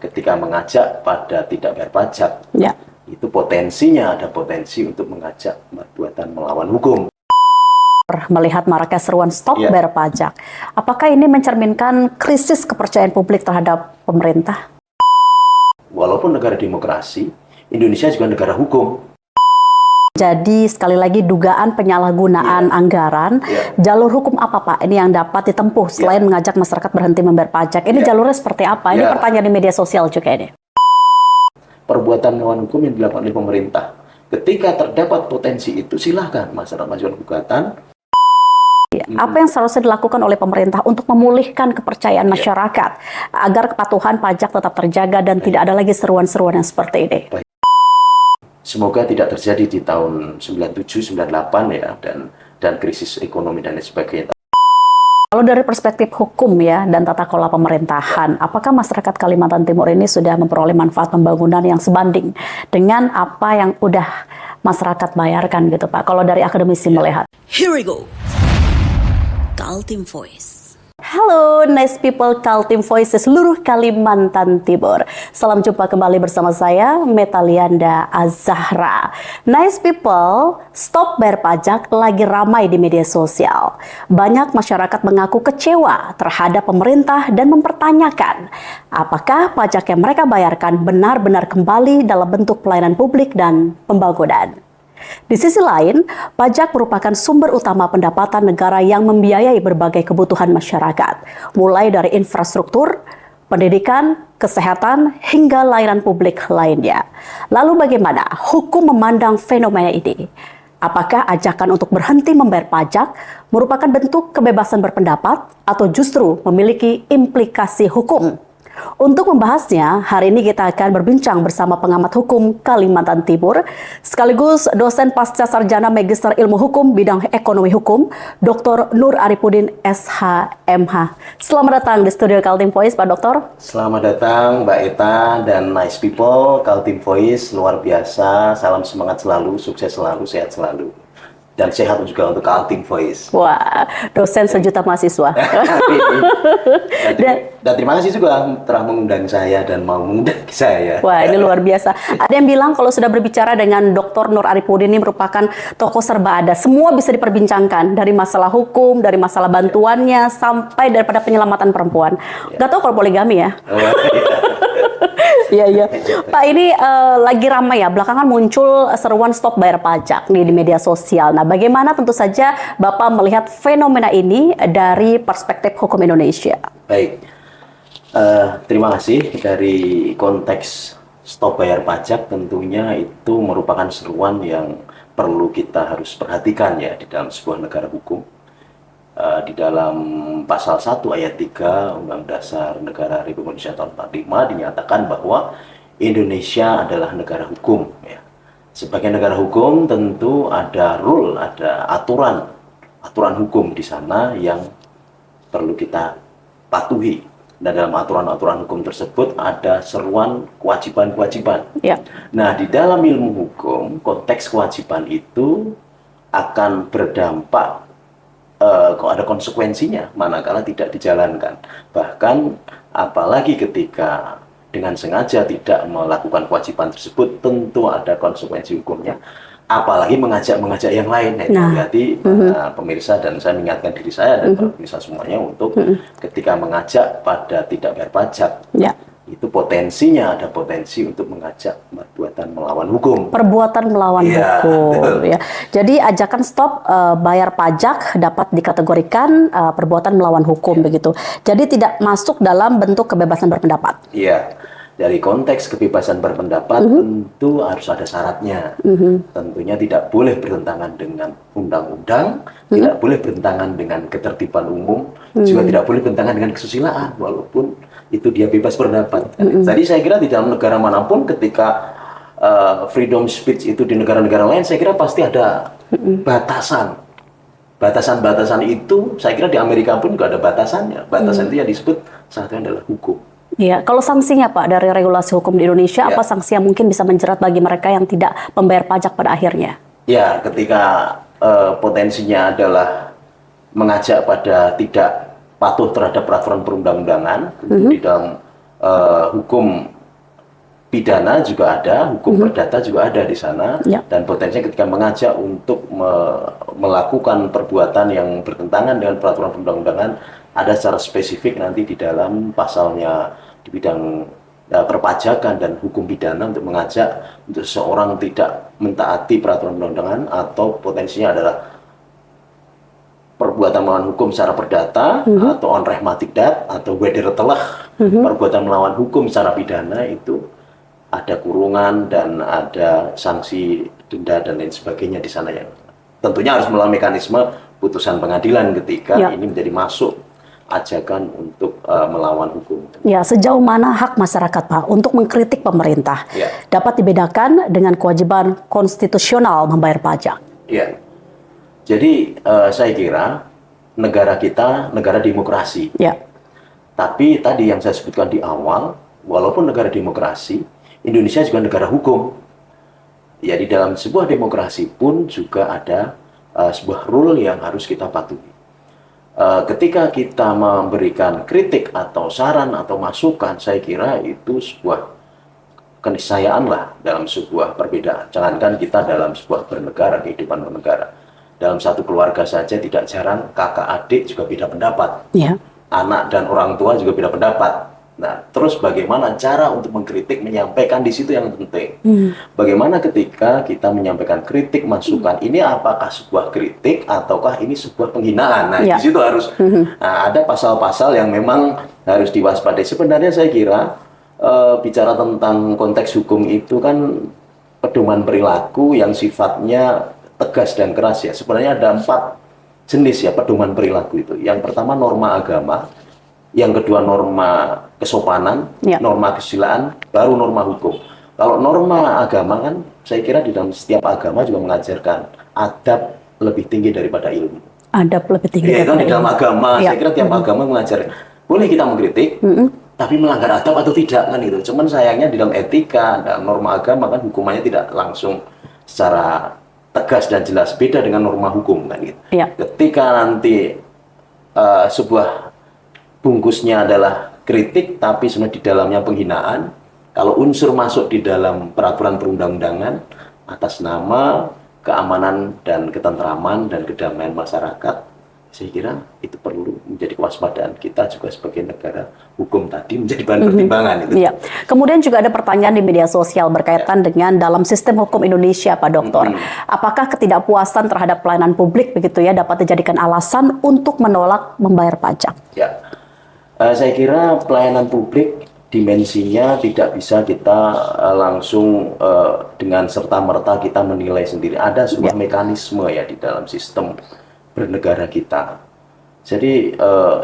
Ketika mengajak pada tidak bayar pajak, Ya. itu potensinya ada potensi untuk mengajak perbuatan melawan hukum. Melihat maraknya seruan stop Ya. bayar pajak, apakah ini mencerminkan krisis kepercayaan publik terhadap pemerintah? Walaupun negara demokrasi, Indonesia juga negara hukum. Jadi sekali lagi dugaan penyalahgunaan anggaran, jalur hukum apa Pak ini yang dapat ditempuh selain mengajak masyarakat berhenti membayar pajak? Ini jalurnya seperti apa? Ini pertanyaan di media sosial juga ini. Perbuatan melawan hukum yang dilakukan oleh pemerintah. Ketika terdapat potensi itu, silahkan masyarakat mengajukan gugatan. Apa yang seharusnya dilakukan oleh pemerintah untuk memulihkan kepercayaan masyarakat agar kepatuhan pajak tetap terjaga dan tidak ada lagi seruan-seruan yang seperti ini? Semoga tidak terjadi di tahun 97, 98 ya, dan krisis ekonomi dan lain sebagainya. Kalau dari perspektif hukum ya dan tata kelola pemerintahan, apakah masyarakat Kalimantan Timur ini sudah memperoleh manfaat pembangunan yang sebanding dengan apa yang udah masyarakat bayarkan gitu Pak? Kalau dari akademisi melihat. Here we go. Kaltim Voice. Halo, nice people Kaltim Voice seluruh Kalimantan Timur. Salam jumpa kembali bersama saya, Metalianda Azahra. Nice people, stop bayar pajak lagi ramai di media sosial. Banyak masyarakat mengaku kecewa terhadap pemerintah dan mempertanyakan apakah pajak yang mereka bayarkan benar-benar kembali dalam bentuk pelayanan publik dan pembangunan. Di sisi lain, pajak merupakan sumber utama pendapatan negara yang membiayai berbagai kebutuhan masyarakat, mulai dari infrastruktur, pendidikan, kesehatan, hingga layanan publik lainnya. Lalu bagaimana hukum memandang fenomena ini? Apakah ajakan untuk berhenti membayar pajak merupakan bentuk kebebasan berpendapat atau justru memiliki implikasi hukum? Untuk membahasnya, hari ini kita akan berbincang bersama pengamat hukum Kalimantan Timur, sekaligus dosen pasca sarjana Magister Ilmu Hukum bidang Ekonomi Hukum, Dr. Nur Arifudin SH.MH. Selamat datang di studio Kaltim Voice, Pak Doktor. Selamat datang Mbak Eta dan nice people Kaltim Voice, luar biasa. Salam semangat selalu, sukses selalu, sehat selalu. Dan sehat juga untuk Kaltim Voice. Wah, dosen sejuta mahasiswa. Dan terima kasih juga telah mengundang saya dan mau mengundang saya. Wah, ini luar biasa. Ada yang bilang kalau sudah berbicara dengan Dr. Nur Arifudin ini merupakan tokoh serba ada. Semua bisa diperbincangkan, dari masalah hukum, dari masalah bantuannya, sampai daripada penyelamatan perempuan. Gak tahu kalau poligami ya. Iya. Pak, ini lagi ramai ya, belakangan muncul seruan stop bayar pajak nih di media sosial. Nah, bagaimana tentu saja Bapak melihat fenomena ini dari perspektif hukum Indonesia? Baik, terima kasih. Dari konteks stop bayar pajak tentunya itu merupakan seruan yang perlu kita harus perhatikan ya di dalam sebuah negara hukum. Di dalam pasal 1 ayat 3 Undang Dasar Negara Republik Indonesia tahun 45 dinyatakan bahwa Indonesia adalah negara hukum ya. Sebagai negara hukum tentu ada rule, ada aturan hukum di sana yang perlu kita patuhi. Dan dalam aturan-aturan hukum tersebut ada seruan kewajiban-kewajiban. Ya. Nah, di dalam ilmu hukum konteks kewajiban itu akan berdampak kok ada konsekuensinya manakala tidak dijalankan. Bahkan apalagi ketika dengan sengaja tidak melakukan kewajiban tersebut, tentu ada konsekuensi hukumnya. Apalagi mengajak yang lain. Jadi pemirsa, dan saya mengingatkan diri saya dan pemirsa semuanya untuk ketika mengajak pada tidak bayar pajak, itu potensinya ada potensi untuk mengajak perbuatan melawan hukum. Perbuatan melawan hukum. Ya. Jadi ajakan stop bayar pajak dapat dikategorikan perbuatan melawan hukum begitu. Jadi tidak masuk dalam bentuk kebebasan berpendapat. Iya. Dari konteks kebebasan berpendapat tentu harus ada syaratnya. Tentunya tidak boleh bertentangan dengan undang-undang, tidak boleh bertentangan dengan ketertiban umum, juga tidak boleh bertentangan dengan kesusilaan, walaupun itu dia bebas berpendapat. Jadi saya kira di dalam negara manapun ketika freedom speech itu di negara-negara lain, saya kira pasti ada batasan. Batasan-batasan itu saya kira di Amerika pun juga ada batasannya. Batasan itu yang disebut salah satunya adalah hukum. Iya, kalau sanksinya Pak dari regulasi hukum di Indonesia, apa sanksi yang mungkin bisa menjerat bagi mereka yang tidak membayar pajak pada akhirnya? Ya, ketika potensinya adalah mengajak pada tidak patuh terhadap peraturan perundang-undangan, di dalam hukum pidana juga ada, hukum perdata juga ada di sana, Ya. dan potensinya ketika mengajak untuk melakukan perbuatan yang bertentangan dengan peraturan perundang-undangan, ada secara spesifik nanti di dalam pasalnya di bidang perpajakan dan hukum pidana untuk mengajak untuk seseorang tidak mentaati peraturan perundang-undangan, atau potensinya adalah perbuatan melawan hukum secara perdata atau on rehmatic death, atau weder telah perbuatan melawan hukum secara pidana, itu ada kurungan dan ada sanksi denda dan lain sebagainya di sana, yang tentunya harus melalui mekanisme putusan pengadilan ketika Ya. ini menjadi masuk ajakan untuk melawan hukum. Ya, sejauh mana hak masyarakat, Pak, untuk mengkritik pemerintah Ya. dapat dibedakan dengan kewajiban konstitusional membayar pajak? Ya, jadi saya kira negara kita negara demokrasi. Ya, Tapi tadi yang saya sebutkan di awal, walaupun negara demokrasi, Indonesia juga negara hukum. Ya, di dalam sebuah demokrasi pun juga ada sebuah rule yang harus kita patuhi. Ketika kita memberikan kritik atau saran atau masukan, saya kira itu sebuah keniscayaan lah dalam sebuah perbedaan. Jangankan kita dalam sebuah bernegara, kehidupan bernegara. Dalam satu keluarga saja tidak jarang kakak adik juga beda pendapat. ya, Anak dan orang tua juga beda pendapat. Nah, terus bagaimana cara untuk mengkritik, menyampaikan, di situ yang penting. Bagaimana ketika kita menyampaikan kritik, masukan, ini apakah sebuah kritik ataukah ini sebuah penghinaan? Nah, Ya. di situ harus ada pasal-pasal yang memang harus diwaspadai. Sebenarnya saya kira bicara tentang konteks hukum itu kan pedoman perilaku yang sifatnya tegas dan keras ya. Sebenarnya ada 4 jenis ya pedoman perilaku itu. Yang pertama norma agama, yang kedua norma kesopanan, Ya. norma kesusilaan, baru norma hukum. Kalau norma agama kan saya kira di dalam setiap agama juga mengajarkan adab lebih tinggi daripada ilmu. adab lebih tinggi. Ya, itu di dalam agama, Ya. saya kira tiap agama mengajarkan. Boleh kita mengkritik, tapi melanggar adab atau tidak kan itu. Cuman sayangnya di dalam etika, dalam norma agama kan hukumannya tidak langsung secara tegas dan jelas, beda dengan norma hukum kan gitu. Ya. Ketika nanti sebuah bungkusnya adalah kritik, tapi sebenarnya di dalamnya penghinaan, kalau unsur masuk di dalam peraturan perundang-undangan atas nama keamanan dan ketentraman dan kedamaian masyarakat, saya kira itu perlu menjadi kewaspadaan kita juga sebagai negara hukum tadi, menjadi bahan pertimbangan itu. Iya. Kemudian juga ada pertanyaan di media sosial berkaitan dengan dalam sistem hukum Indonesia, Pak Dokter. Apakah ketidakpuasan terhadap pelayanan publik begitu ya dapat dijadikan alasan untuk menolak membayar pajak? Ya, saya kira pelayanan publik dimensinya tidak bisa kita langsung dengan serta-merta kita menilai sendiri. Ada sebuah mekanisme ya di dalam sistem bernegara kita. Jadi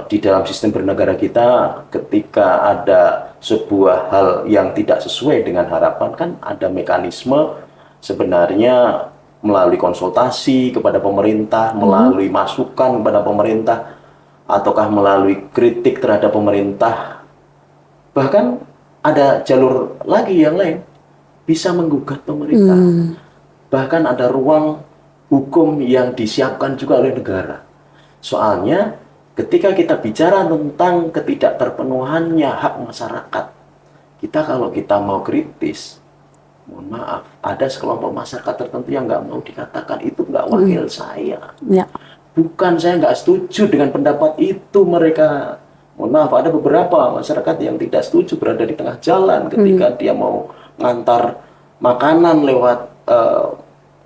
di dalam sistem bernegara kita, ketika ada sebuah hal yang tidak sesuai dengan harapan, kan ada mekanisme sebenarnya melalui konsultasi kepada pemerintah, melalui masukan kepada pemerintah, ataukah melalui kritik terhadap pemerintah. Bahkan ada jalur lagi yang lain, bisa menggugat pemerintah. Bahkan ada ruang hukum yang disiapkan juga oleh negara. Soalnya ketika kita bicara tentang ketidakterpenuhannya hak masyarakat, kita kalau kita mau kritis, mohon maaf, ada sekelompok masyarakat tertentu yang nggak mau dikatakan itu nggak wakil saya. Ya. Bukan saya nggak setuju dengan pendapat itu mereka. Mohon maaf, ada beberapa masyarakat yang tidak setuju berada di tengah jalan ketika dia mau ngantar makanan lewat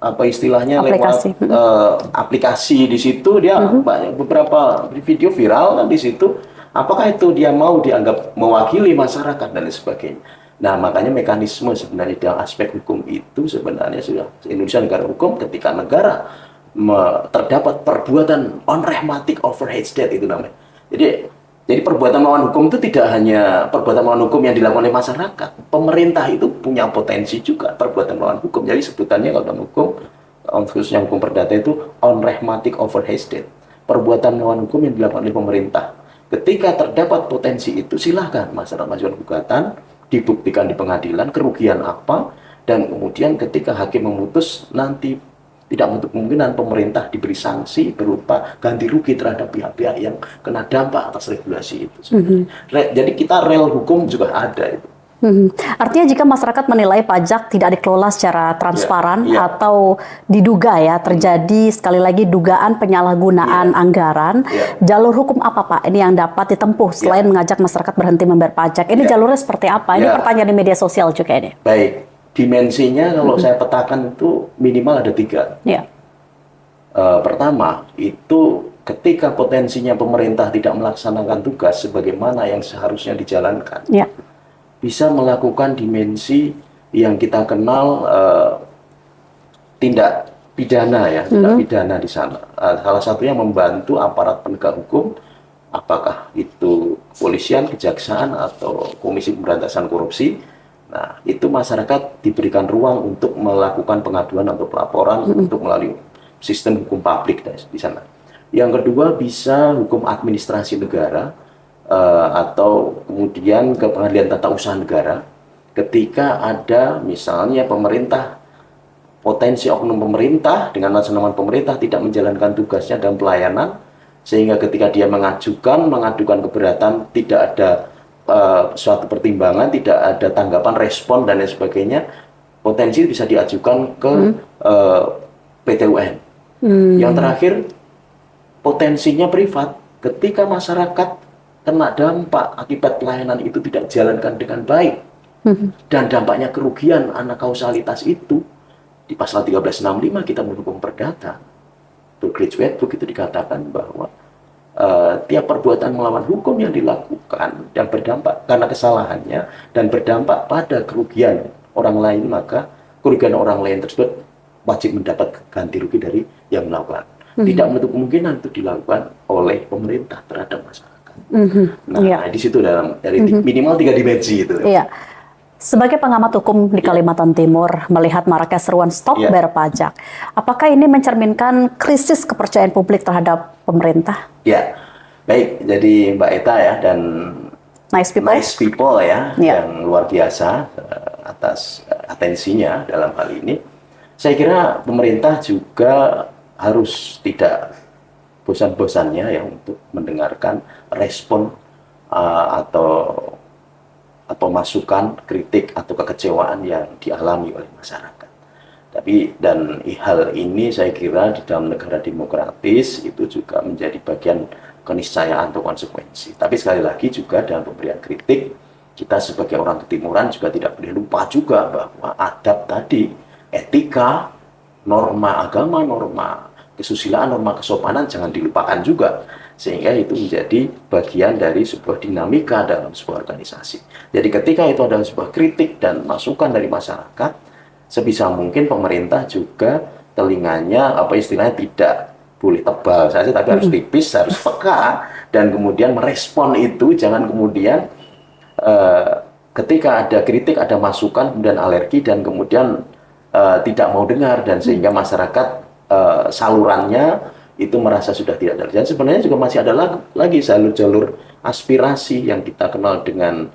apa istilahnya Aplikasi. lewat aplikasi di situ dia banyak beberapa video viral kan di situ. Apakah itu dia mau dianggap mewakili masyarakat dan lain sebagainya. Nah, makanya mekanisme sebenarnya dalam aspek hukum itu sebenarnya sudah Indonesia negara hukum. Ketika negara terdapat perbuatan unrahmatic overhate death itu namanya. Jadi perbuatan melawan hukum itu tidak hanya perbuatan melawan hukum yang dilakukan oleh masyarakat. Pemerintah itu punya potensi juga perbuatan melawan hukum. Jadi sebutannya kalau dalam hukum, khususnya hukum perdata itu unrahmatic overhate death. Perbuatan melawan hukum yang dilakukan oleh pemerintah. Ketika terdapat potensi itu, silahkan masyarakat mengajukan gugatan, dibuktikan di pengadilan kerugian apa, dan kemudian ketika hakim memutus nanti tidak menutup kemungkinan pemerintah diberi sanksi berupa ganti rugi terhadap pihak-pihak yang kena dampak atas regulasi itu. Jadi kita rel hukum juga ada itu. Artinya jika masyarakat menilai pajak tidak dikelola secara transparan Ya. atau diduga ya terjadi sekali lagi dugaan penyalahgunaan anggaran, jalur hukum apa Pak ini yang dapat ditempuh selain mengajak masyarakat berhenti membayar pajak? Ini jalurnya seperti apa? Ini pertanyaan di media sosial juga ini. Baik, dimensinya kalau saya petakan itu minimal ada 3. Ya. Pertama, itu ketika potensinya pemerintah tidak melaksanakan tugas sebagaimana yang seharusnya dijalankan, Ya. bisa melakukan dimensi yang kita kenal tindak pidana ya, tindak pidana di sana. Salah satunya membantu aparat penegak hukum, apakah itu kepolisian, kejaksaan, atau Komisi Pemberantasan Korupsi. Nah, itu masyarakat diberikan ruang untuk melakukan pengaduan atau pelaporan untuk melalui sistem hukum publik di sana. Yang kedua bisa hukum administrasi negara, atau kemudian ke pengadilan tata usaha negara ketika ada misalnya pemerintah, potensi oknum pemerintah dengan atas nama pemerintah tidak menjalankan tugasnya dalam pelayanan, sehingga ketika dia mengadukan keberatan tidak ada suatu pertimbangan, tidak ada tanggapan, respon dan lain sebagainya, potensi bisa diajukan ke PT UN. Yang terakhir, potensinya privat ketika masyarakat kena dampak akibat pelayanan itu tidak dijalankan dengan baik dan dampaknya kerugian anak kausalitas itu, di pasal 1365 kita mendukung perdata Berkritz-Wedbuch itu dikatakan bahwa tiap perbuatan melawan hukum yang dilakukan dan berdampak karena kesalahannya dan berdampak pada kerugian orang lain, maka kerugian orang lain tersebut wajib mendapat ganti rugi dari yang melakukan. Tidak menutup kemungkinan itu dilakukan oleh pemerintah terhadap masyarakat. Nah, di situ dari minimal 3 dimensi itu. Iya. Sebagai pengamat hukum di Kalimantan Timur, melihat maraknya seruan stop bayar pajak, apakah ini mencerminkan krisis kepercayaan publik terhadap pemerintah? Ya, baik. Jadi Mbak Eta ya dan Nice people ya, yang luar biasa atas atensinya dalam hal ini. Saya kira pemerintah juga harus tidak bosan-bosannya ya untuk mendengarkan respon atau masukan, kritik atau kekecewaan yang dialami oleh masyarakat. Tapi hal ini saya kira di dalam negara demokratis itu juga menjadi bagian keniscayaan atau konsekuensi. Tapi sekali lagi juga dalam pemberian kritik, kita sebagai orang ketimuran juga tidak boleh lupa juga bahwa adab tadi, etika, norma agama, norma kesusilaan, norma kesopanan jangan dilupakan juga, sehingga itu menjadi bagian dari sebuah dinamika dalam sebuah organisasi. Jadi ketika itu adalah sebuah kritik dan masukan dari masyarakat, sebisa mungkin pemerintah juga telinganya istilahnya tidak boleh tebal saja, tapi harus tipis, harus peka, dan kemudian merespon itu. Jangan kemudian ketika ada kritik, ada masukan, kemudian alergi dan kemudian tidak mau dengar, dan sehingga masyarakat salurannya itu merasa sudah tidak ada. Dan sebenarnya juga masih ada lagi jalur-jalur aspirasi yang kita kenal dengan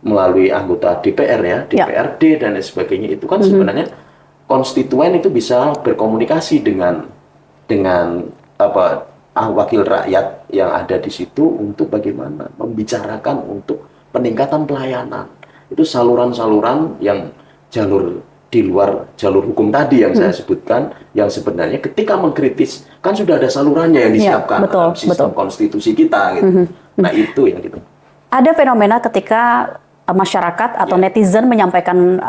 melalui anggota DPR ya, DPRD dan lain sebagainya. Itu kan sebenarnya konstituen itu bisa berkomunikasi dengan wakil rakyat yang ada di situ untuk bagaimana membicarakan untuk peningkatan pelayanan. Itu saluran-saluran yang jalur di luar jalur hukum tadi yang saya sebutkan, yang sebenarnya ketika mengkritis kan sudah ada salurannya yang disiapkan dalam sistem konstitusi kita gitu. Nah, itu yang gitu. Ada fenomena ketika masyarakat atau netizen menyampaikan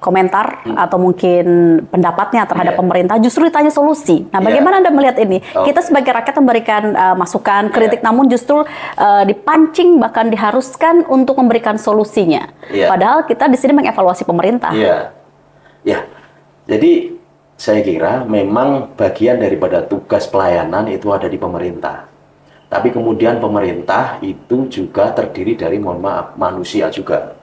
komentar atau mungkin pendapatnya terhadap pemerintah, justru ditanya solusi. Nah, bagaimana Anda melihat ini? Kita sebagai rakyat memberikan masukan, kritik, namun justru dipancing bahkan diharuskan untuk memberikan solusinya. Padahal kita di sini mengevaluasi pemerintah. Ya, jadi saya kira memang bagian daripada tugas pelayanan itu ada di pemerintah. Tapi kemudian pemerintah itu juga terdiri dari, mohon maaf, manusia juga.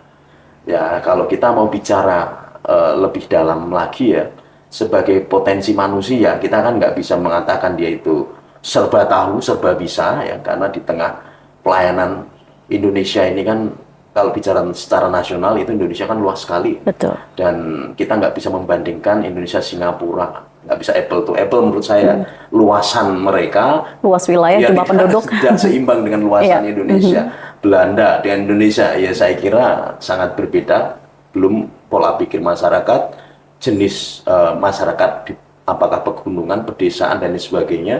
Ya, kalau kita mau bicara lebih dalam lagi ya, sebagai potensi manusia, kita kan nggak bisa mengatakan dia itu serba tahu, serba bisa, ya, karena di tengah pelayanan Indonesia ini kan, kalau bicara secara nasional itu Indonesia kan luas sekali. Betul. Dan kita nggak bisa membandingkan Indonesia Singapura nggak bisa apple to apple menurut saya. Luasan mereka Luas wilayah, ya jumlah penduduk. tidak seimbang dengan luasan Iya. Indonesia. Belanda dengan Indonesia ya saya kira sangat berbeda. Belum pola pikir masyarakat, jenis masyarakat apakah pegunungan, pedesaan dan lain sebagainya.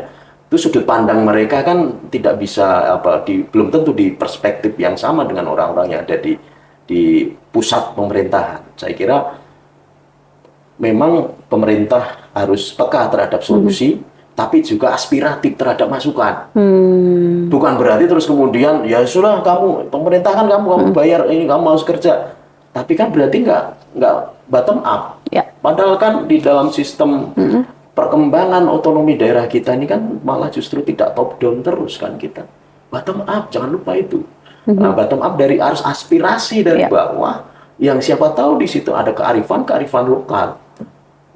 Itu sudut pandang mereka kan tidak bisa belum tentu di perspektif yang sama dengan orang-orang yang ada di pusat pemerintahan. Saya kira memang pemerintah harus peka terhadap solusi, tapi juga aspiratif terhadap masukan. Bukan berarti terus kemudian ya sudah kamu pemerintah kan kamu bayar ini kamu harus kerja, tapi kan berarti nggak bottom up. Ya. Padahal kan di dalam sistem perkembangan otonomi daerah kita ini kan malah justru tidak top down terus kan kita. Bottom up, jangan lupa itu. Nah, bottom up dari arus aspirasi dari bawah, yang siapa tahu di situ ada kearifan lokal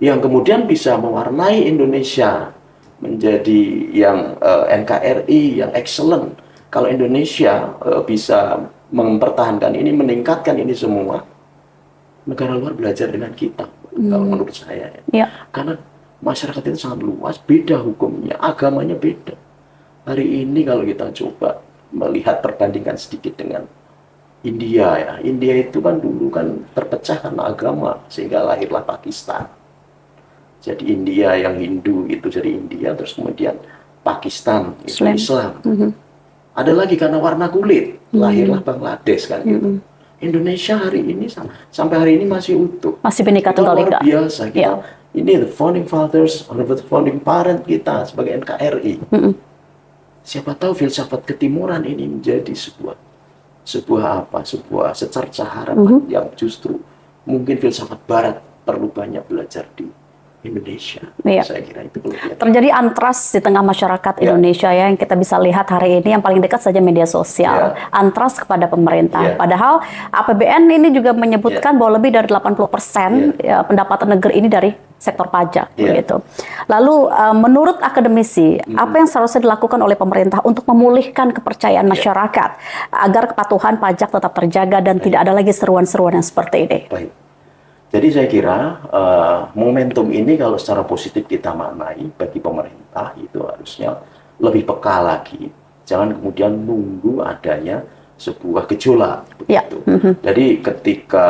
yang kemudian bisa mewarnai Indonesia menjadi yang NKRI yang excellent. Kalau Indonesia bisa mempertahankan ini, meningkatkan ini semua, negara luar belajar dengan kita. Kalau menurut saya ya. Karena masyarakat itu sangat luas, beda hukumnya, agamanya beda. Hari ini kalau kita coba melihat perbandingan sedikit dengan India ya. India itu kan dulu kan terpecah karena agama sehingga lahirlah Pakistan. Jadi India yang Hindu itu dari India, terus kemudian Pakistan itu Islam. Ada lagi karena warna kulit, lahirlah Bangladesh kan gitu. Indonesia hari ini sampai hari ini masih utuh. Masih Bhinneka Tunggal Ika. Luar biasa kita. Ini the founding fathers, the founding parent kita sebagai NKRI. Siapa tahu filsafat ketimuran ini menjadi sebuah secercah harapan yang justru mungkin filsafat barat perlu banyak belajar di Indonesia. Saya kira itu kelebihan. Terjadi antras di tengah masyarakat Indonesia ya, yang kita bisa lihat hari ini yang paling dekat saja media sosial. Antras kepada pemerintah. Padahal APBN ini juga menyebutkan bahwa lebih dari 80% pendapatan negeri ini dari sektor pajak begitu. Lalu menurut akademisi, apa yang seharusnya dilakukan oleh pemerintah untuk memulihkan kepercayaan masyarakat agar kepatuhan pajak tetap terjaga dan tidak ada lagi seruan-seruan yang seperti ini? Baik. Jadi saya kira momentum ini kalau secara positif kita maknai bagi pemerintah itu harusnya lebih peka lagi. Jangan kemudian nunggu adanya sebuah gejolak begitu. Jadi ketika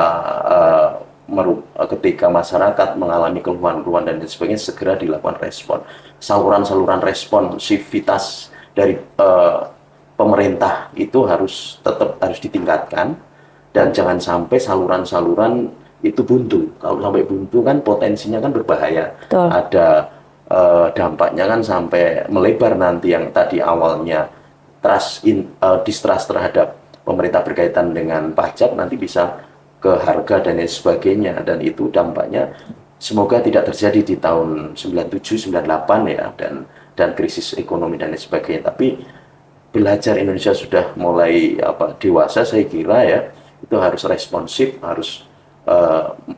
masyarakat mengalami keluhan-keluhan dan sebagainya segera dilakukan respon. Saluran-saluran responsivitas dari pemerintah itu tetap harus ditingkatkan dan jangan sampai saluran-saluran itu buntu. Kalau sampai buntu kan potensinya kan berbahaya. Betul. Ada dampaknya kan sampai melebar nanti yang tadi awalnya distrust terhadap pemerintah berkaitan dengan pajak nanti bisa ke harga dan lain sebagainya, dan itu dampaknya semoga tidak terjadi di tahun 97, 98 ya, dan krisis ekonomi dan lain sebagainya. Tapi belajar Indonesia sudah mulai dewasa, saya kira ya, itu harus responsif, harus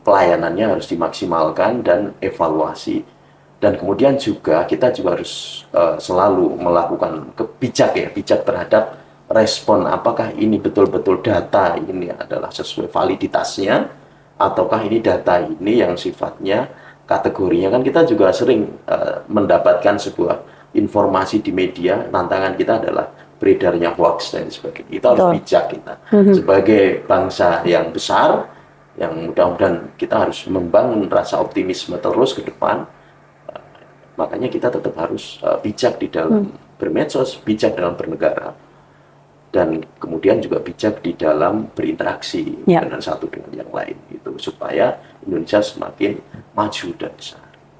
pelayanannya harus dimaksimalkan dan evaluasi. Dan kemudian kita juga harus selalu melakukan bijak terhadap respon, apakah ini betul-betul data ini adalah sesuai validitasnya, ataukah ini data ini yang sifatnya kategorinya. Kan kita juga sering mendapatkan sebuah informasi di media, tantangan kita adalah beredarnya hoax dan sebagainya. Kita harus bijak kita sebagai bangsa yang besar, yang mudah-mudahan kita harus membangun rasa optimisme terus ke depan. Makanya kita tetap harus bijak di dalam bermedsos, bijak dalam bernegara, dan kemudian juga bijak di dalam berinteraksi dengan satu dengan yang lain, gitu, supaya Indonesia semakin maju dan besar.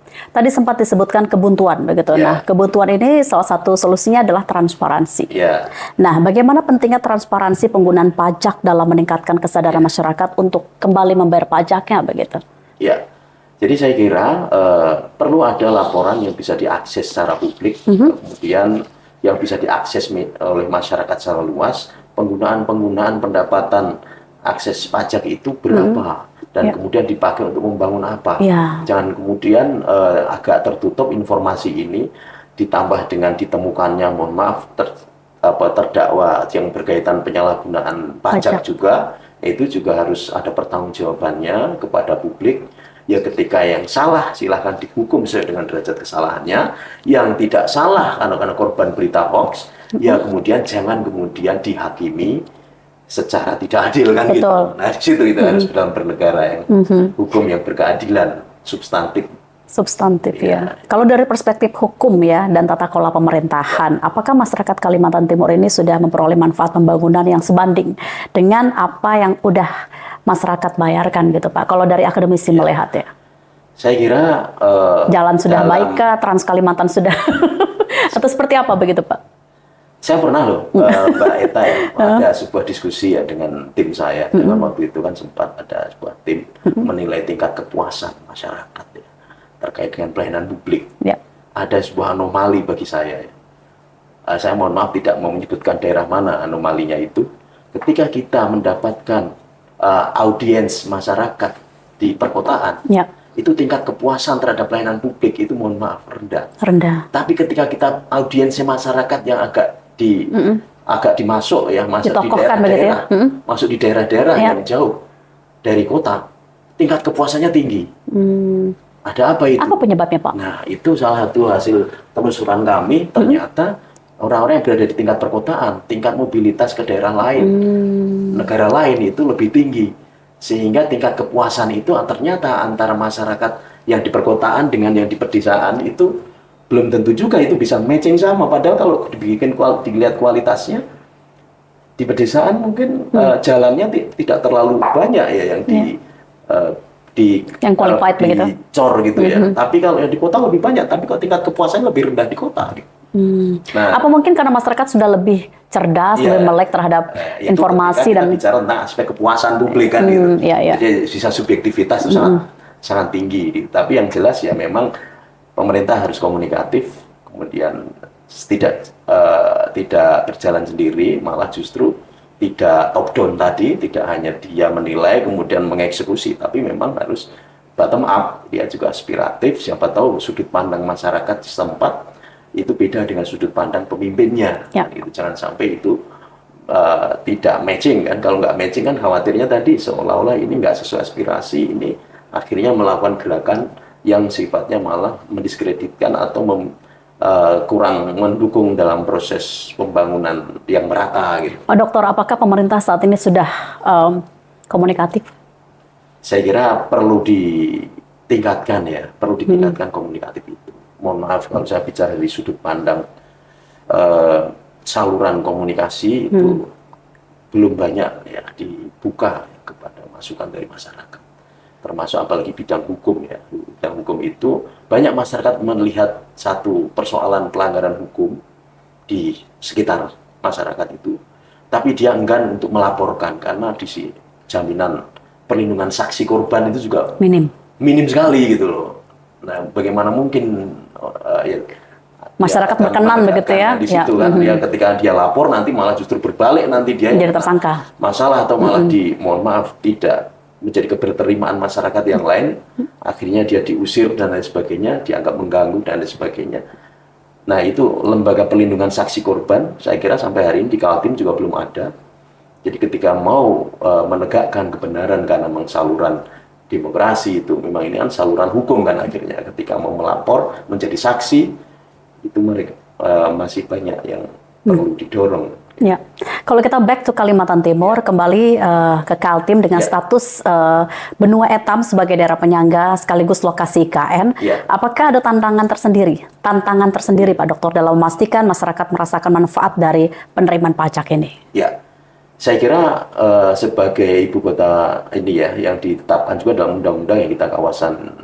Tadi sempat disebutkan kebuntuan begitu. Nah, kebuntuan ini salah satu solusinya adalah transparansi. Nah, bagaimana pentingnya transparansi penggunaan pajak dalam meningkatkan kesadaran masyarakat untuk kembali membayar pajaknya begitu? Jadi saya kira perlu ada laporan yang bisa diakses secara publik, kemudian yang bisa diakses oleh masyarakat secara luas, penggunaan pendapatan akses pajak itu berapa, dan kemudian dipakai untuk membangun apa. Jangan kemudian agak tertutup informasi ini, ditambah dengan ditemukannya, mohon maaf, terdakwa yang berkaitan penyalahgunaan pajak juga, itu juga harus ada pertanggungjawabannya kepada publik. Ya ketika yang salah silahkan dihukum sesuai dengan derajat kesalahannya, yang tidak salah karena korban berita hoax, ya kemudian jangan kemudian dihakimi secara tidak adil kan gitu. Betul. Nah di situ kita harus dalam bernegara yang hukum yang berkeadilan, substantif. Substantif Iya. ya. Kalau dari perspektif hukum ya dan tata kelola pemerintahan, apakah masyarakat Kalimantan Timur ini sudah memperoleh manfaat pembangunan yang sebanding dengan apa yang udah masyarakat bayarkan gitu Pak? Kalau dari akademisi melihat ya. Saya kira Jalan sudah dalam- baik kah? Trans Kalimantan sudah atau seperti apa begitu Pak? Saya pernah loh, Mbak Eta ya, ada sebuah diskusi ya dengan tim saya. Dengan waktu itu kan sempat ada sebuah tim menilai tingkat kepuasan masyarakat ya, terkait dengan pelayanan publik. Ya. Ada sebuah anomali bagi saya. Ya. Saya mohon maaf tidak mau menyebutkan daerah mana anomalinya itu. Ketika kita mendapatkan audiens masyarakat di perkotaan, Ya. itu tingkat kepuasan terhadap pelayanan publik itu mohon maaf rendah. Rendah. Tapi ketika kita audiensnya masyarakat yang agak dimasuk ya, masuk di Ditokohkan begitu ya? daerah-daerah, masuk di daerah-daerah Ya. yang jauh dari kota, tingkat kepuasannya tinggi. Ada apa itu? Apa penyebabnya Pak? Nah, itu salah satu hasil telusuran kami. Ternyata orang-orang yang berada di tingkat perkotaan, tingkat mobilitas ke daerah lain, negara lain itu lebih tinggi. Sehingga tingkat kepuasan itu ternyata antara masyarakat yang di perkotaan dengan yang di pedesaan itu belum tentu juga itu bisa matching sama. Padahal kalau dilihat kualitasnya, di pedesaan mungkin jalannya tidak terlalu banyak ya yang Yang qualified begitu? dicor gitu ya. Tapi kalau yang di kota lebih banyak, tapi kok tingkat kepuasannya lebih rendah di kota. Nah, Apa mungkin karena masyarakat sudah lebih cerdas, iya. lebih melek terhadap Itu informasi ketika dan kita bicara tentang aspek kepuasan publik kan gitu. iya, iya. Jadi sisa subjektivitas itu sangat tinggi. Gitu. Tapi yang jelas ya memang pemerintah harus komunikatif, kemudian tidak berjalan sendiri, malah justru tidak top down tadi, tidak hanya dia menilai kemudian mengeksekusi, tapi memang harus bottom up. Dia juga aspiratif. Siapa tahu sudut pandang masyarakat setempat itu beda dengan sudut pandang pemimpinnya. Ya. Itu jangan sampai itu tidak matching kan. Kalau nggak matching kan khawatirnya tadi seolah-olah ini nggak sesuai aspirasi, ini akhirnya melakukan gerakan yang sifatnya malah mendiskreditkan atau kurang mendukung dalam proses pembangunan yang merata gitu. Pak Dokter, apakah pemerintah saat ini sudah komunikatif? Saya kira perlu ditingkatkan ya, perlu ditingkatkan komunikatif itu. Mohon maaf kalau saya bicara dari sudut pandang saluran komunikasi itu belum banyak ya dibuka kepada masukan dari masyarakat. Termasuk apalagi bidang hukum ya. Bidang hukum itu banyak masyarakat melihat satu persoalan pelanggaran hukum di sekitar masyarakat itu, tapi dia enggan untuk melaporkan karena di jaminan perlindungan saksi korban itu juga minim sekali gitu loh. Nah, bagaimana mungkin masyarakat berkenan begitu ya? Di situ kan dia ketika dia lapor nanti malah justru berbalik, nanti dia Jadi tersangka. masalah atau malah mohon maaf tidak menjadi keberterimaan masyarakat yang lain, akhirnya dia diusir dan lain sebagainya, dianggap mengganggu dan lain sebagainya. Nah itu lembaga pelindungan saksi korban, saya kira sampai hari ini di Kaltim juga belum ada. Jadi ketika mau menegakkan kebenaran karena memang saluran demokrasi itu, memang ini kan saluran hukum kan akhirnya, ketika mau melapor menjadi saksi, itu mereka masih banyak yang perlu didorong. Ya, kalau kita back to Kalimantan Timur, kembali ke Kaltim dengan status benua Etam sebagai daerah penyangga sekaligus lokasi IKN, apakah ada tantangan tersendiri Pak Dokter dalam memastikan masyarakat merasakan manfaat dari penerimaan pajak ini? Ya, saya kira sebagai ibu kota ini ya, yang ditetapkan juga dalam undang-undang yang kita kawasan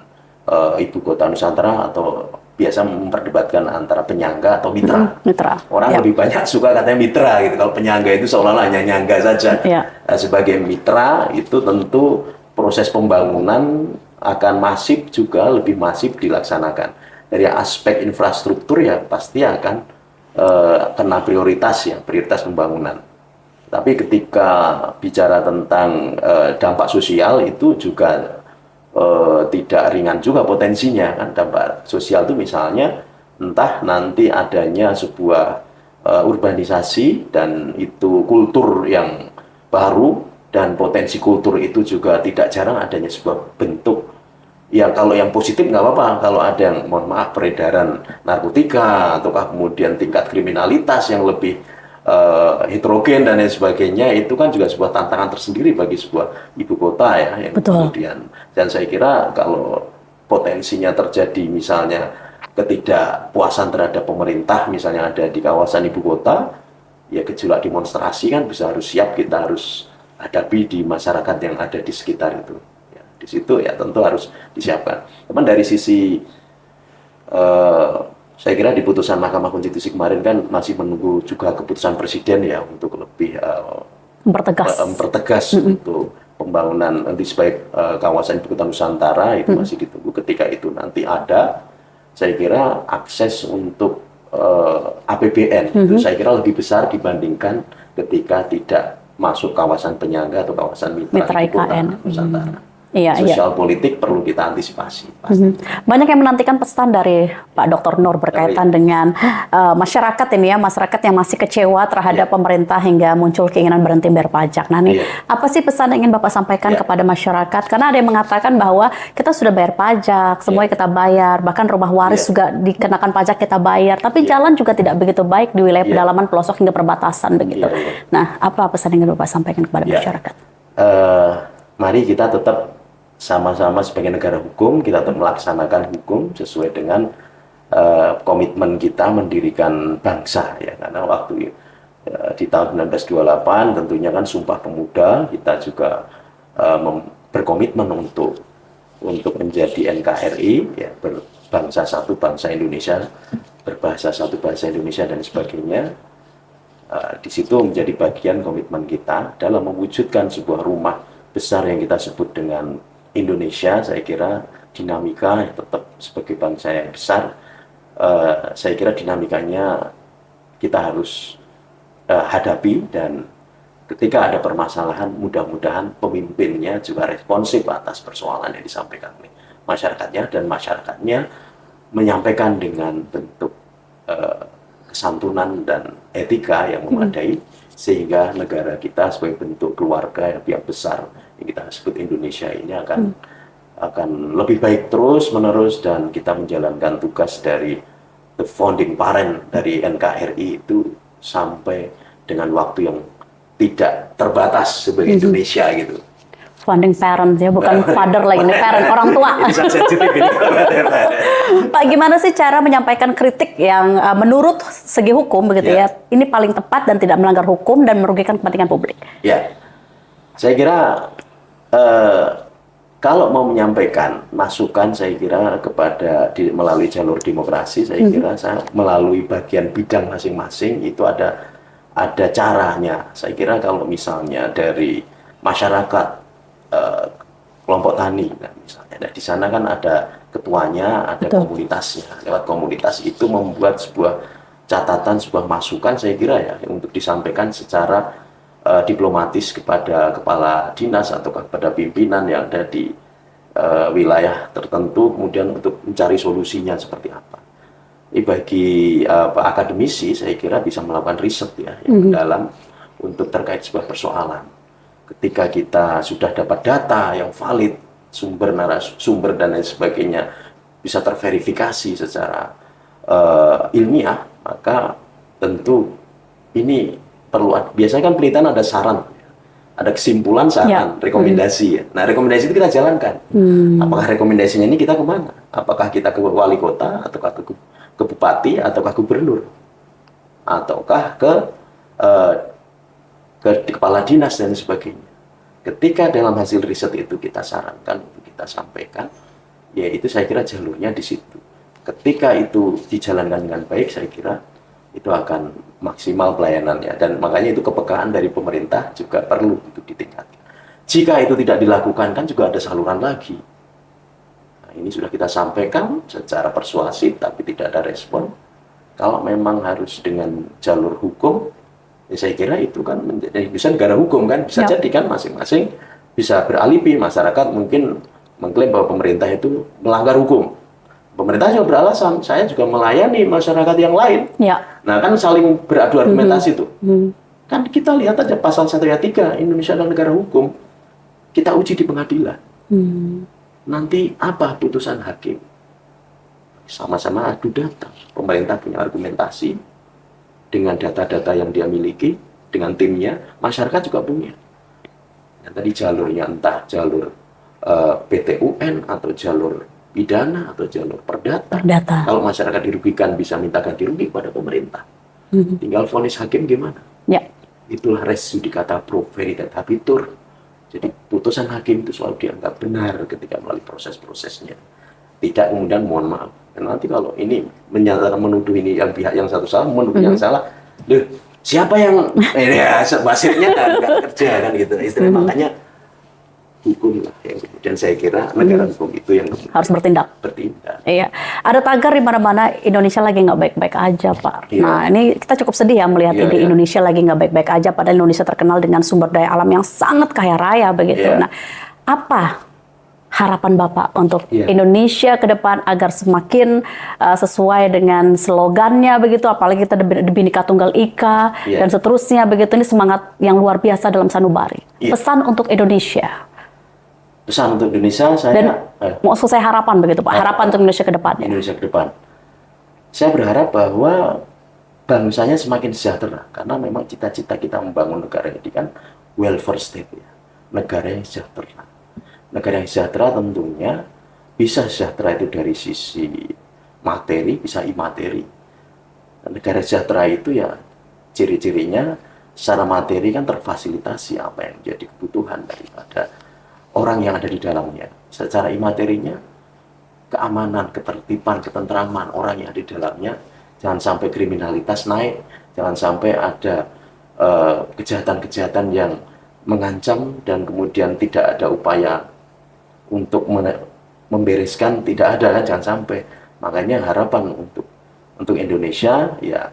ibu kota Nusantara atau biasa memperdebatkan antara penyangga atau mitra. Orang lebih banyak suka katanya mitra gitu. Kalau penyangga itu seolah-olah hanya nyangga saja. Nah, sebagai mitra itu tentu proses pembangunan akan masif juga lebih masif dilaksanakan. Dari aspek infrastruktur ya pasti akan kena prioritas ya, prioritas pembangunan. Tapi ketika bicara tentang dampak sosial itu juga tidak ringan juga potensinya kan. Dampak sosial itu misalnya entah nanti adanya sebuah urbanisasi dan itu kultur yang baru, dan potensi kultur itu juga tidak jarang adanya sebuah bentuk Ya kalau yang positif nggak apa-apa, kalau ada yang mohon maaf peredaran narkotika ataukah kemudian tingkat kriminalitas yang lebih heterogen dan lain sebagainya, itu kan juga sebuah tantangan tersendiri bagi sebuah ibu kota ya, yang Betul. kemudian, dan saya kira kalau potensinya terjadi misalnya ketidakpuasan terhadap pemerintah misalnya ada di kawasan ibu kota, ya gejolak demonstrasi kan bisa harus siap kita harus hadapi di masyarakat yang ada di sekitar itu. Ya, di situ ya tentu harus disiapkan. Teman dari sisi saya kira di putusan Mahkamah Konstitusi kemarin kan masih menunggu juga keputusan Presiden ya untuk lebih mempertegas untuk pembangunan nanti sebaik kawasan ibu kota Nusantara itu masih ditunggu. Ketika itu nanti ada, saya kira akses untuk APBN itu saya kira lebih besar dibandingkan ketika tidak masuk kawasan penyangga atau kawasan mitra ibu kota Nusantara. Sosial politik perlu kita antisipasi. Banyak yang menantikan pesan dari Pak Dr. Nur berkaitan dengan masyarakat ini ya, masyarakat yang masih kecewa terhadap pemerintah hingga muncul keinginan berhenti bayar pajak. Nah nih, apa sih pesan yang ingin Bapak sampaikan kepada masyarakat? Karena ada yang mengatakan bahwa kita sudah bayar pajak, semuanya kita bayar, bahkan rumah waris juga dikenakan pajak kita bayar, tapi jalan juga tidak begitu baik di wilayah pedalaman, pelosok hingga perbatasan begitu. Nah, apa pesan yang ingin Bapak sampaikan kepada masyarakat? Mari kita tetap sama-sama sebagai negara hukum, kita tetap melaksanakan hukum sesuai dengan komitmen kita mendirikan bangsa ya, karena waktu di tahun 1928 tentunya kan Sumpah Pemuda kita juga berkomitmen untuk menjadi NKRI ya, berbangsa satu bangsa Indonesia, berbahasa satu bahasa Indonesia dan sebagainya. Di situ menjadi bagian komitmen kita dalam mewujudkan sebuah rumah besar yang kita sebut dengan Indonesia. Saya kira dinamika tetap sebagai bangsa yang besar, saya kira dinamikanya kita harus hadapi, dan ketika ada permasalahan mudah-mudahan pemimpinnya juga responsif atas persoalan yang disampaikan oleh masyarakatnya, dan masyarakatnya menyampaikan dengan bentuk kesantunan dan etika yang memadai, sehingga negara kita sebagai bentuk keluarga yang besar yang kita sebut Indonesia ini akan lebih baik terus menerus, dan kita menjalankan tugas dari the founding parent dari NKRI itu sampai dengan waktu yang tidak terbatas sebagai Indonesia gitu. Founding parent ya, bukan father lagi, ini parent, orang tua. Pak, gimana sih cara menyampaikan kritik yang menurut segi hukum begitu ya, ini paling tepat dan tidak melanggar hukum dan merugikan kepentingan publik? Ya, saya kira kalau mau menyampaikan masukan, saya kira melalui jalur demokrasi, saya kira melalui bagian bidang masing-masing itu ada caranya. Saya kira kalau misalnya dari masyarakat, kelompok tani, misalnya di sana kan ada ketuanya, ada komunitasnya. Lewat komunitas itu membuat sebuah catatan, sebuah masukan, saya kira ya, untuk disampaikan secara diplomatis kepada kepala dinas atau kepada pimpinan yang ada di wilayah tertentu, kemudian untuk mencari solusinya seperti apa. Ini bagi akademisi, saya kira bisa melakukan riset ya, yang mendalam untuk terkait sebuah persoalan. Ketika kita sudah dapat data yang valid, sumber dan lain sebagainya bisa terverifikasi secara ilmiah, maka tentu ini perlu. Biasanya kan penelitian ada saran, ada kesimpulan, saran, rekomendasi ya. Nah, rekomendasi itu kita jalankan. Apakah rekomendasinya ini kita kemana? Apakah kita ke wali kota, ataukah ke bupati, ataukah gubernur, ataukah ke kepala dinas dan sebagainya. Ketika dalam hasil riset itu kita sarankan, kita sampaikan, ya itu saya kira jalurnya di situ. Ketika itu dijalankan dengan baik, saya kira itu akan maksimal pelayanannya, dan makanya itu kepekaan dari pemerintah juga perlu untuk ditingkatkan. Jika itu tidak dilakukan, kan juga ada saluran lagi. Nah, ini sudah kita sampaikan secara persuasif, tapi tidak ada respon. Kalau memang harus dengan jalur hukum, ya saya kira itu kan menjadi bisa negara hukum kan, bisa jadi kan masing-masing bisa beralibi. Masyarakat mungkin mengklaim bahwa pemerintah itu melanggar hukum. Pemerintah juga beralasan, saya juga melayani masyarakat yang lain. Nah kan saling beradu argumentasi itu. Kan kita lihat aja pasal 1 ayat 3, Indonesia adalah negara hukum. Kita uji di pengadilan. nanti apa putusan hakim? Sama-sama adu data. Pemerintah punya argumentasi dengan data-data yang dia miliki, dengan timnya, masyarakat juga punya. Dan tadi jalurnya entah jalur PT UN atau jalur pidana atau jalur perdata. Kalau masyarakat dirugikan bisa minta ganti rugi kepada pemerintah. Tinggal vonis hakim gimana? Ya. Itulah res judicata pro veritate habetur. Jadi putusan hakim itu selalu dianggap benar ketika melalui proses-prosesnya. Tidak kemudian mohon maaf. Dan nanti kalau ini menyatakan menuduh ini yang pihak yang satu salah, menuduh yang salah, loh siapa yang ya wasitnya nggak kerja kan gitu. Istilah makanya hukum lah yang kemudian saya kira negara hukum itu yang harus bertindak. Iya, ada tagar di mana-mana Indonesia lagi nggak baik-baik aja, Pak. Iya. Nah, ini kita cukup sedih ya melihat di Indonesia lagi nggak baik-baik aja, padahal Indonesia terkenal dengan sumber daya alam yang sangat kaya raya begitu. Nah, apa harapan Bapak untuk Indonesia ke depan agar semakin sesuai dengan slogannya begitu, apalagi kita di Bhinneka Tunggal Ika dan seterusnya begitu, ini semangat yang luar biasa dalam sanubari. Pesan untuk Indonesia. Pesan untuk Indonesia, dan mau selesai harapan begitu Pak, harapan untuk Indonesia ke depan. Indonesia ke depan. Saya berharap bahwa bangsanya semakin sejahtera, karena memang cita-cita kita membangun negara ini kan welfare state ya, negara yang sejahtera. Negara yang sejahtera tentunya bisa sejahtera itu dari sisi materi, bisa imateri. Negara sejahtera itu ya ciri-cirinya secara materi kan terfasilitasi apa yang menjadi kebutuhan daripada orang yang ada di dalamnya. Secara imaterinya, keamanan, ketertiban, ketentraman orang yang ada di dalamnya. Jangan sampai kriminalitas naik, jangan sampai ada kejahatan-kejahatan yang mengancam dan kemudian tidak ada upaya untuk membereskan, tidak ada kan, jangan sampai. Makanya harapan untuk Indonesia ya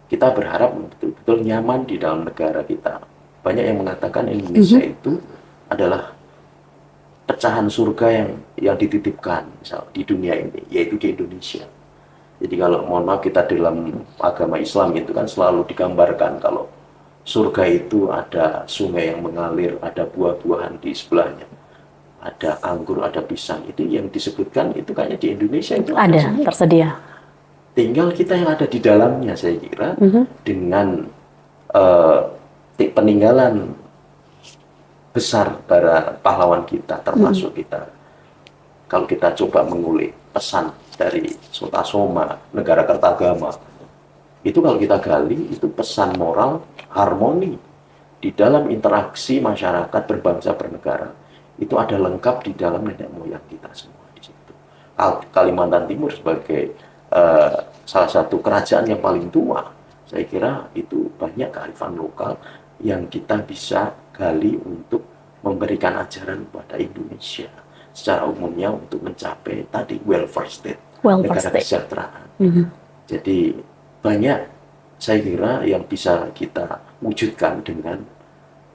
kita berharap betul-betul nyaman di dalam negara kita. Banyak yang mengatakan Indonesia itu adalah pecahan surga yang dititipkan misal di dunia ini, yaitu di Indonesia. Jadi kalau mohon maaf kita dalam agama Islam itu kan selalu digambarkan kalau surga itu ada sungai yang mengalir, ada buah-buahan di sebelahnya, ada anggur, ada pisang. Itu yang disebutkan itu kayaknya di Indonesia itu ada tersedia. Tinggal kita yang ada di dalamnya saya kira dengan peninggalan besar para pahlawan kita, termasuk kita. Kalau kita coba mengulik pesan dari Sutasoma, negara Kertagama, itu kalau kita gali, itu pesan moral harmoni di dalam interaksi masyarakat berbangsa bernegara. Itu ada lengkap di dalam nenek moyang kita semua di situ. Kalimantan Timur sebagai salah satu kerajaan yang paling tua, saya kira itu banyak kearifan lokal yang kita bisa gali untuk memberikan ajaran kepada Indonesia secara umumnya untuk mencapai tadi welfare state, negara kesejahteraan. Jadi banyak saya kira yang bisa kita wujudkan dengan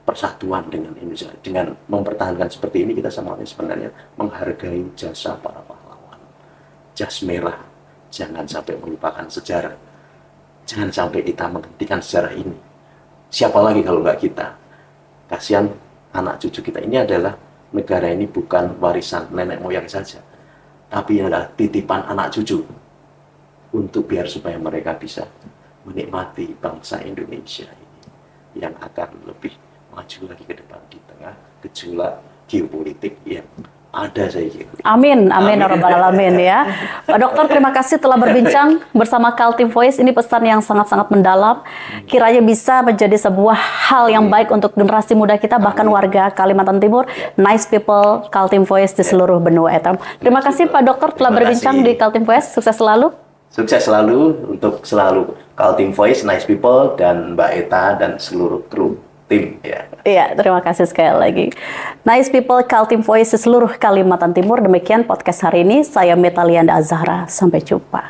persatuan dengan Indonesia, dengan mempertahankan seperti ini. Kita sebenarnya menghargai jasa para pahlawan, jas merah. Jangan sampai melupakan sejarah, jangan sampai kita menghentikan sejarah ini. Siapa lagi kalau nggak kita? Kasihan anak cucu kita. Ini adalah negara ini bukan warisan nenek moyang saja, tapi adalah titipan anak cucu untuk biar supaya mereka bisa menikmati bangsa Indonesia ini yang akan lebih maju lagi ke depan di tengah gejolak geopolitik yang ada saya kira. Amin, amin, rabbal alamin ya. Pak Dokter, terima kasih telah berbincang bersama Kaltim Voice. Ini pesan yang sangat-sangat mendalam. Kiranya bisa menjadi sebuah hal yang baik untuk generasi muda kita, bahkan warga Kalimantan Timur. Nice people, Kaltim Voice di seluruh benua etam. Terima kasih Pak Dokter telah berbincang di Kaltim Voice. Sukses selalu. Sukses selalu untuk selalu Kaltim Voice, Nice People, dan Mbak Eta dan seluruh kru tim ya. Iya, terima kasih sekali lagi. Nice People, Kaltim Voice seluruh Kalimantan Timur. Demikian podcast hari ini. Saya Metalianda Azahra. Sampai jumpa.